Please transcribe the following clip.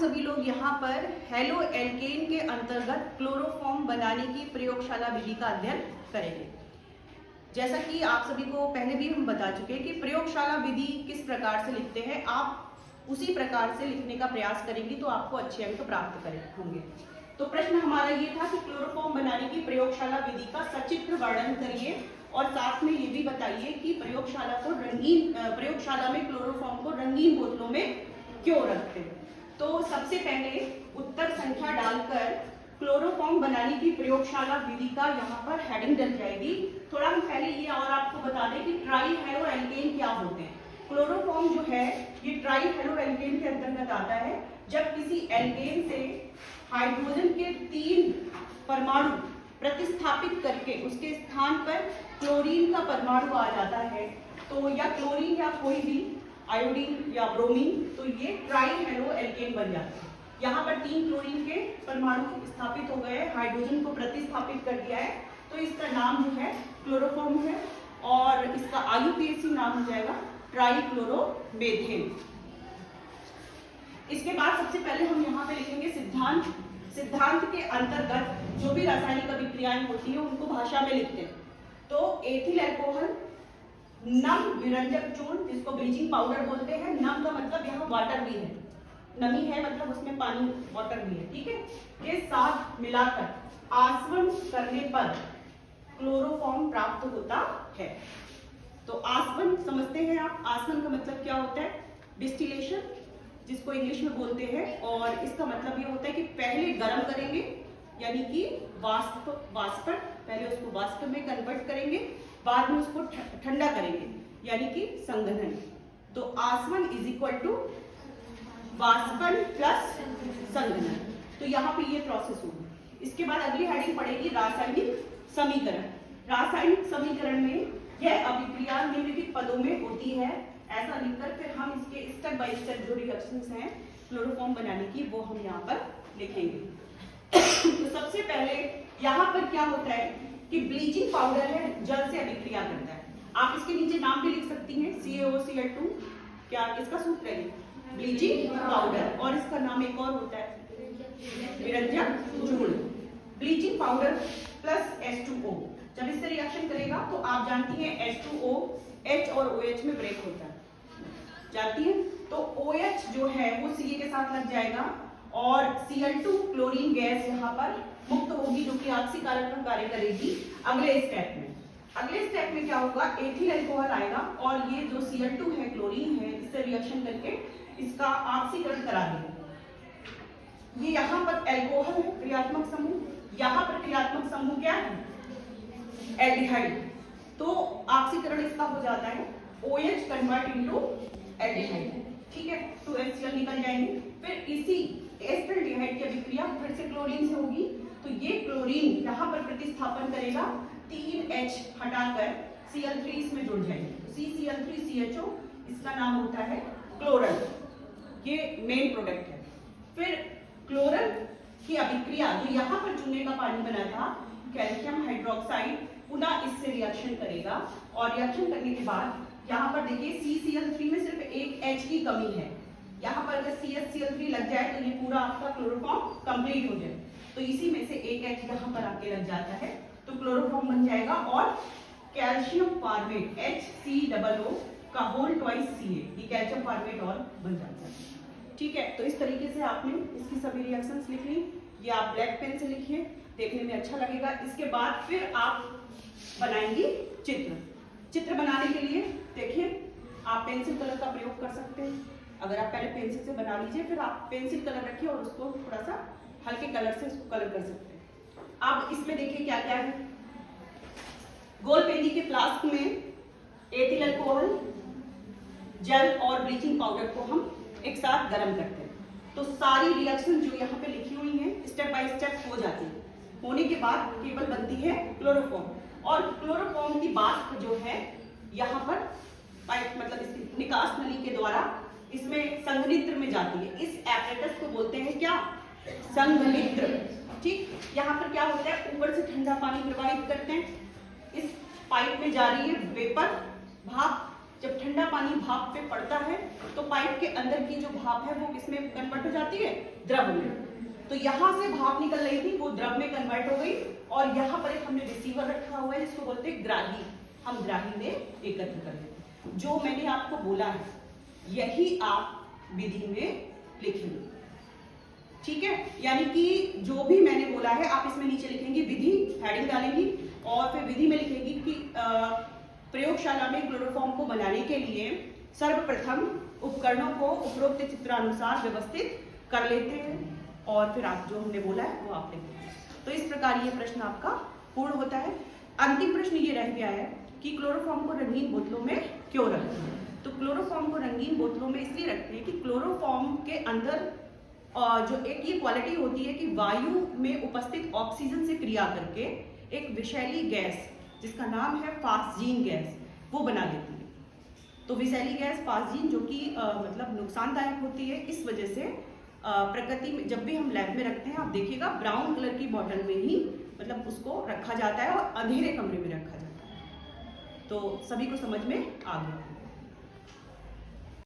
सभी लोग यहाँ पर हेलो एल्केन के अंतर्गत क्लोरोफॉर्म बनाने की प्रयोगशाला विधि का अध्ययन करेंगे। जैसा कि आप सभी को पहले भी हम बता चुके हैं कि प्रयोगशाला विधि किस प्रकार से लिखते हैं, आप उसी प्रकार से लिखने का प्रयास करेंगे तो आपको अच्छे अंक प्राप्त होंगे। तो प्रश्न हमारा ये था कि क्लोरोफॉर्म बनाने की प्रयोगशाला विधि का सचित्र वर्णन करिए और साथ में ये भी बताइए कि प्रयोगशाला में क्लोरोफॉर्म को रंगीन बोतलों में क्यों रखते हैं। तो सबसे पहले उत्तर संख्या डालकर क्लोरोफॉर्म बनाने की प्रयोगशाला विधि का यहाँ पर हेडिंग डल जाएगी। थोड़ा हम पहले ये और आपको बता दें कि ट्राई हेलो एल्केन क्या होते हैं। क्लोरोफॉर्म जो है ये ट्राई हेलो एल्केन के अंतर्गत आता है। जब किसी एल्केन से हाइड्रोजन के 3 परमाणु प्रतिस्थापित करके उसके स्थान पर क्लोरीन का परमाणु आ जाता है, तो या क्लोरीन या कोई भी आयोडीन या ब्रोमीन, तो ये ट्राई हेलो एल्केन बन जाता है। यहाँ पर 3 क्लोरीन के परमाणु स्थापित हो गए, हाइड्रोजन को प्रतिस्थापित कर दिया है, तो इसका नाम जो है क्लोरोफॉर्म है और इसका आईयूपीएसी नाम हो जाएगा ट्राईक्लोरोमेथेन। इसके बाद सबसे पहले हम यहाँ पे लिखेंगे सिद्धांत। सिद्धांत के अंतर्गत जो भी रासायनिक अभिक्रियाएं होती है उनको भाषा में लिखते हैं। तो एथिल अल्कोहल नम विरंजक चूर्ण, जिसको ब्लीचिंग पाउडर बोलते हैं। नम का मतलब यहाँ वाटर भी है, नमी है मतलब उसमें पानी वाटर भी है, ठीक है। के साथ मिलाकर आसवन करने पर क्लोरोफॉर्म प्राप्त होता है। तो आसवन समझते हैं आप, आसवन का मतलब क्या होता है? डिस्टिलेशन, जिसको इंग्लिश में बोलते हैं, और इसका मतलब ये होता है कि पहले गर्म करेंगे यानी कि वाष्पन, पहले उसको वाष्प में कन्वर्ट करेंगे, बाद में उसको ठंडा करेंगे यानी कि संघनन। तो आसवन इज इक्वल टू वाष्पन प्लस संघनन। तो यहाँ पे ये प्रोसेस होगी। इसके बाद अगली हेडिंग पड़ेगी रासायनिक समीकरण। रासायनिक समीकरण में यह अभिक्रिया निम्नलिखित पदों में होती है, ऐसा लिखकर फिर हम इसके स्टेप बाय स्टेप जो रिएक्शंस हैं क्लोरोफॉर्म बनाने की वो हम यहाँ पर लिखेंगे। तो सबसे पहले यहाँ पर क्या होता है कि ब्लीचिंग पाउडर है, जल से अभिक्रिया करता है। आप इसके नीचे नाम भी लिख सकती हैं, CaOCl2, क्या इसका सूत्र है? Bleaching powder. और इसका नाम एक और होता है विरंजक चूर्ण। ब्लीचिंग पाउडर प्लस H2O जब इससे रिएक्शन करेगा तो आप जानती हैं H2O H और OH में ब्रेक होता है, जानती हैं। तो OH जो है वो Ca के साथ लग जाएगा और Cl2 क्लोरीन गैस यहाँ पर मुक्त होगी, जो कि ऑक्सीकरण का कार्य करेगी। अगले स्टेप में क्या होगा? एथिल अल्कोहल आएगा और ये जो Cl2 है, क्लोरीन है, इससे रिएक्शन करके इसका ऑक्सीकरण करा देगा। ये यहाँ पर अल्कोहल है क्रियात्मक समूह, यहाँ पर क्रियात्मक समूह क्या है? एल्डिहाइड। तो ऑक्सीकरण इसका हो जाता है OH कन्वर्ट इनटू एल्डिहाइड, ठीक है। 2HCl निकल जाएंगे। फिर इसी एस्टल्डिहाइड की अभिक्रिया फिर से क्लोरीन से होगी, तो ये क्लोरीन यहाँ पर प्रतिस्थापन करेगा, 3H हटाकर Cl3 इसमें जुड़ जाएंगे, CCl3CHO, इसका नाम होता है क्लोरल। ये मेन प्रोडक्ट है। फिर क्लोरल की अभिक्रिया जो यहाँ पर चूने का पानी बना था, कैल्शियम हाइड्रोक्साइड, पुनः इससे रिएक्शन करेगा और रिएक्शन करने के बाद यहाँ पर देखिए CCl3 में सिर्फ एक H की कमी है। यहाँ पर अगर CHCl3 लग जाए तो ये पूरा आपका क्लोरोफॉर्म कंप्लीट हो जाए, तो इसी में से एक H यहाँ पर आके लग जाता है तो क्लोरोफॉर्म बन जाएगा। और कैल्शियम फॉर्मेट HCOO का होल ट्वाइस Ca, ये कैल्शियम फॉर्मेट और बन जाता है, ठीक है। तो इस तरीके से आपने इसकी सभी रिएक्शंस लिख ली। ये आप ब्लैक पेन से लिखिए, देखने में अच्छा लगेगा। इसके बाद फिर आप बनाएंगी चित्र बनाने के लिए देखिए आप पेंसिल कलर का प्रयोग कर सकते हैं। अगर आप पहले पेंसिल से बना लीजिए, फिर आप पेंसिल कलर रखिए और उसको थोड़ा सा हल्के कलर से इसको कलर कर सकते हैं। अब इसमें देखिए क्या क्या है। गोल पेंदी के फ्लास्क में एथिल अल्कोहल, जल और ब्लीचिंग पाउडर को हम एक साथ गर्म करते हैं, तो सारी रिएक्शन जो यहाँ पे लिखी हुई है स्टेप बाय स्टेप हो जाती है। होने के बाद केवल बनती है क्लोरोफॉर्म, और क्लोरोफॉर्म की वाष्प जो है यहाँ पर पाइप मतलब इसकी निकास नली के द्वारा इसमें संघनित्र में जाती है। इस एपरेटस को बोलते हैं क्या? संघनित्र, ठीक। यहाँ पर क्या होता है? ऊपर से ठंडा पानी प्रवाहित करते हैं, इस पाइप में जा रही है वेपर भाप, जब ठंडा पानी भाप पे पड़ता है तो पाइप के अंदर की जो भाप है वो किसमें कन्वर्ट हो जाती है, द्रव में। तो यहाँ से भाप निकल रही थी वो द्रव में कन्वर्ट हो गई और यहाँ पर एक हमने रिसीवर रखा हुआ है जिसको बोलते हैं ग्राही, हम ग्राही में एकत्र कर देते हैं। जो मैंने आपको बोला है यही आप विधि में लिखेंगे, ठीक है। यानी कि जो भी मैंने बोला है आप इसमें नीचे लिखेंगे विधि, हेडिंग डालेंगी और फिर विधि में लिखेंगी कि प्रयोगशाला में क्लोरोफॉर्म को बनाने के लिए सर्वप्रथम उपकरणों को उपरोक्त चित्रानुसार व्यवस्थित कर लेते हैं और फिर आप जो हमने बोला है वो आप लिखते हैं। तो इस प्रकार ये प्रश्न आपका पूर्ण होता है। अंतिम प्रश्न ये रह गया है कि क्लोरोफॉर्म को रंगीन बोतलों में क्यों रखते हैं। तो क्लोरोफॉर्म को रंगीन बोतलों में इसलिए रखते हैं कि क्लोरोफॉर्म के अंदर जो एक ये क्वालिटी होती है कि वायु में उपस्थित ऑक्सीजन से क्रिया करके एक विषैली गैस जिसका नाम है फास्जीन गैस वो बना देती है। तो विषैली गैस फास्जीन जो कि मतलब नुकसानदायक होती है, इस वजह से प्रकृति में जब भी हम लैब में रखते हैं आप देखिएगा ब्राउन कलर की बॉटल में ही मतलब उसको रखा जाता है और अंधेरे कमरे में रखा जाता है। तो सभी को समझ में आ गया।